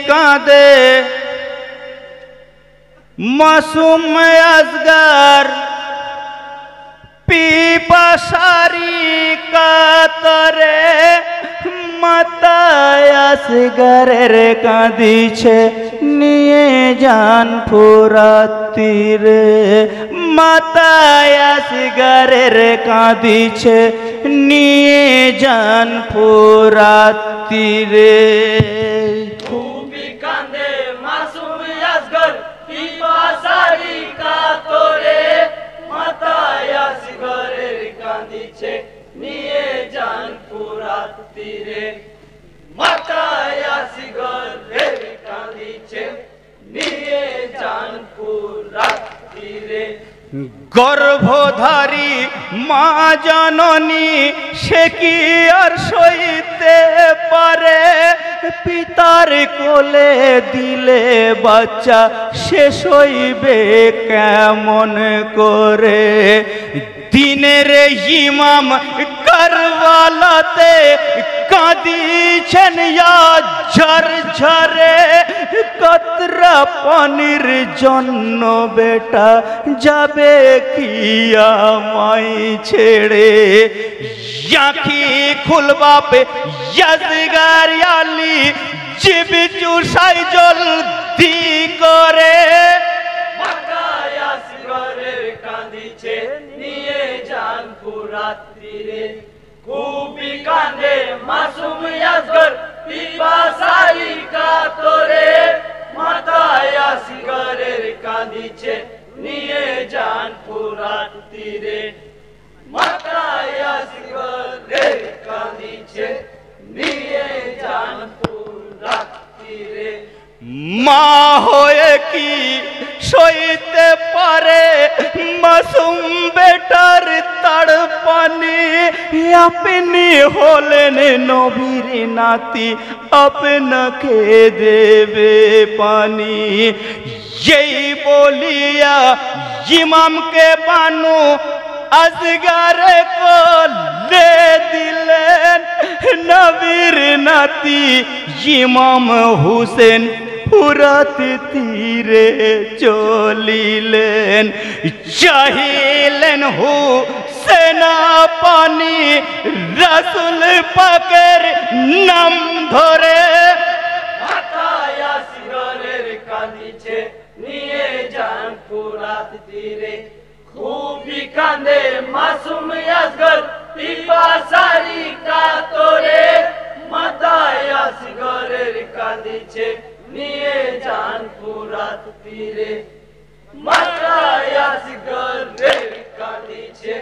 কাঁদে মাসুম আসগর পিপাসারি কাতরে মাতায় আসগরের কাঁদিছে নিয়ে যান ফুরাত তীরে মাতায় আসগরের কাঁদিছে নিয়ে যান ফুরাত তীরে খুবই কাঁদে মাসুম আসগর পিপাসারি কাতরে মাতায় আসগরের কাঁদিছে নিয়ে যান ফুরাত তীরে মাতায় আসগরের কাঁদিছে নিয়ে যান ফুরাত তীরে গর্ভধারী মা জননী সে কি আর সইতে পারে পিতার কোলে দিলে বাচ্চা সে সইবে কেমন করে দিনের ইমাম কারবালাতে কাঁদিছেন ঝরঝরে কতরা পানির জন্য বেটা যাবে কি আমায় ছেড়ে আঁখি খুলবাবে আসগর আলী জিব চুষাই জলদি করে মাতায় আসগরের কাঁদিছে নিয়ে যান ফুরাত তীরে খুবই কাঁদে মাসুম আসগর পিপাসারি কাতরে মাতায় আসগরের কাঁদিছে নিয়ে যান ফুরাত তীরে মাতায় আসগরের কাঁদিছে নিয়ে যান ফুরাত তীরে মা হয়ে কি সইতে পারে মাসুম বেটার তড়পানি আপনি হলেন নবীর নাতি আপনাকে দেবে পানি এই বলিয়া ইমামকে বানু আসগর কোলে দিলেন নবীর নাতি ইমাম হুসেন ফুরাত তীরে চলিলেন চাহিলেন হুসেন পানি রাসূল পাকের নাম ধরে মাতায় আসগরের কাঁদিছে নিয়ে যান ফুরাত তীরে খুবই কাঁদে মাসুম আসগর পিপাসারি কাতরে মাতায় আসগরের কাঁদিছে নিয়ে যান ফুরাত তীরে মাতায় আসগরের কাঁদিছে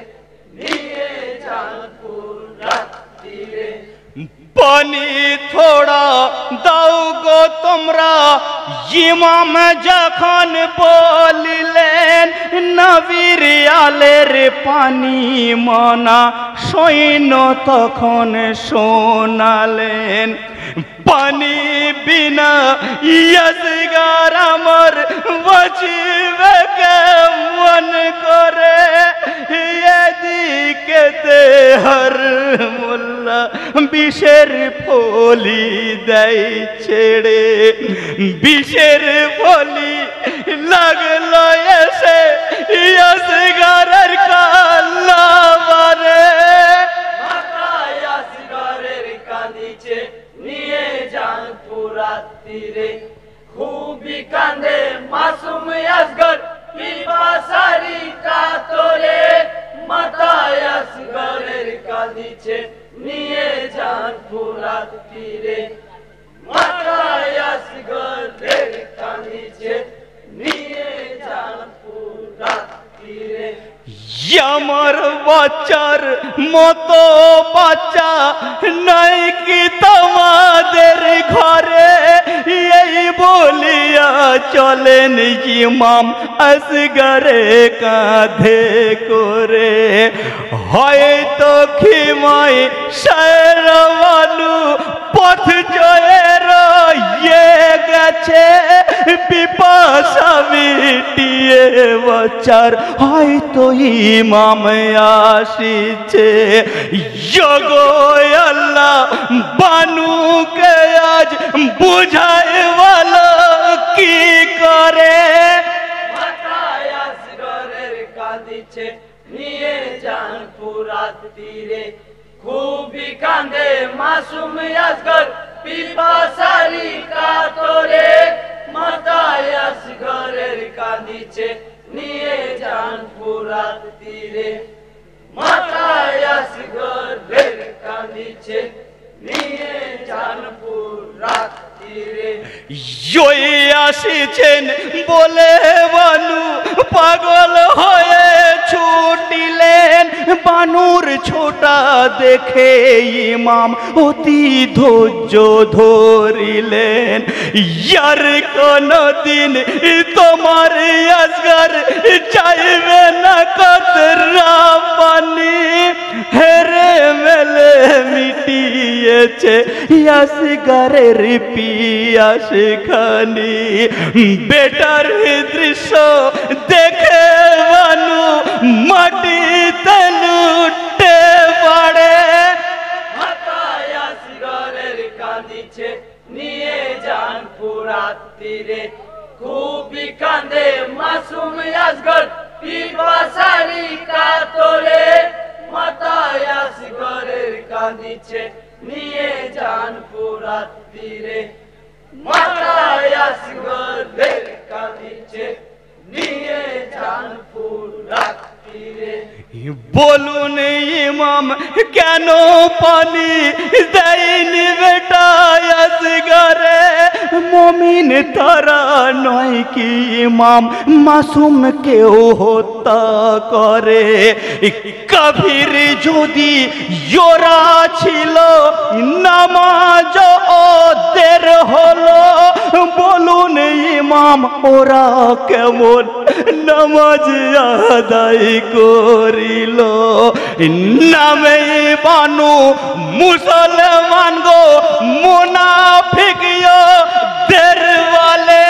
নিয়ে যান ফুরাত তীরে পানি থোড়া দাও গো তোমরা ইমাম যখন বলিলেন নবীর আলের পানি মনা সৈন্য তখন শোনালেন পানি বিনা আসগর আমার বাঁচিবে কেমন করে এদিকে হর মোল্লা বিষের ফলি দেয় ছেড়ে বিষের ফলি লাগলো এসে আসগরের কাল্লাবারে মাতায় আসগরের কাঁদিছে নিয়ে যান ফুরাত তীরে খুবই কাঁদে মাসুম আসগর পিপাসারি কাতরে মাতায় আসগরের কাঁদিছে নিয়ে যান ফুরাত তীরে মাতায় আসগরের কাঁদিছে নিয়ে যান ফুরাত তীরে আমার বাচ্চার মতো বাচ্চা নাই কি তোমাদের ঘরে এই বলিয়া চলেন ইমাম আসগরে কাঁধে করে হয়তো খিমাই শেরওয়ালু পথ জয়ে রয়ে গেছে পিপাসা মিটিয়ে বাচ্চার হয়তো ইমাম আসিছে জগো আল্লাহ বানুকে আজ বুঝাইবার তীরে খুবই কান্দে মাসুম আসগর পিপাসারি কাতরে মাথায় আসগরের কাঁদিছে নিয়ে যান ফুরাত তীরে মাথায় আসগরের কাঁদিছে নিয়ে যান ফুরাত তীরে আসিছেন বলে বানু পাগল হয়ে ছুটিলেন বানুর ছোটা দেখে ইমাম অতি ধৈর্য ধরিলেন ইয়ার কোনদিন তোমার আসগর চাইবে না কতরা পানি হেরে মেলে মিটিয়েছে আসগরের পিয়াস খানি বেটার দৃশ্য দেখে বানু মাটিতে লুটে পড়ে মাথায় আসগরের কাঁদিছে নিয়ে যান ফুরাত তীরে খুবই কান্দে মাসুম আসগর পিপাসারি কাতরে মাথায় আসগরের কাঁদিছে নিয়ে যান ফুরাত তীরে মাথায় আসগরের কাঁদিছে নিয়ে যান ফুরাত তীরে বলুন ইমাম কেন পানি দেয়নি বেটা আসগরে মমিন তারা নয় কি ইমাম মাসুম কেউ হত্যা করে কাফির যদি ওরা ছিল নামাজ ওদের হলো বলুন ইমাম ওরা কেমন নামাজ আদায় করিল নামে বানু মুসলমান গো মুনাফিক দের বলে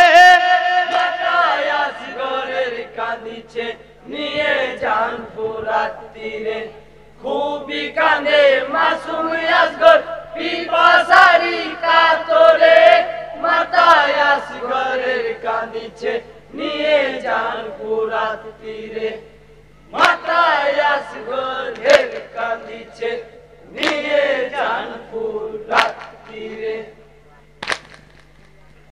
মাথায় আসগরের কাঁদিছে নিয়ে যান ফুরাত তীরে খুবই কান্দে মাসুম আসগর পিপাসারি কাতরে মাথায় আসগরের কাঁদিছে নিয়ে যান ফুরাত তীরে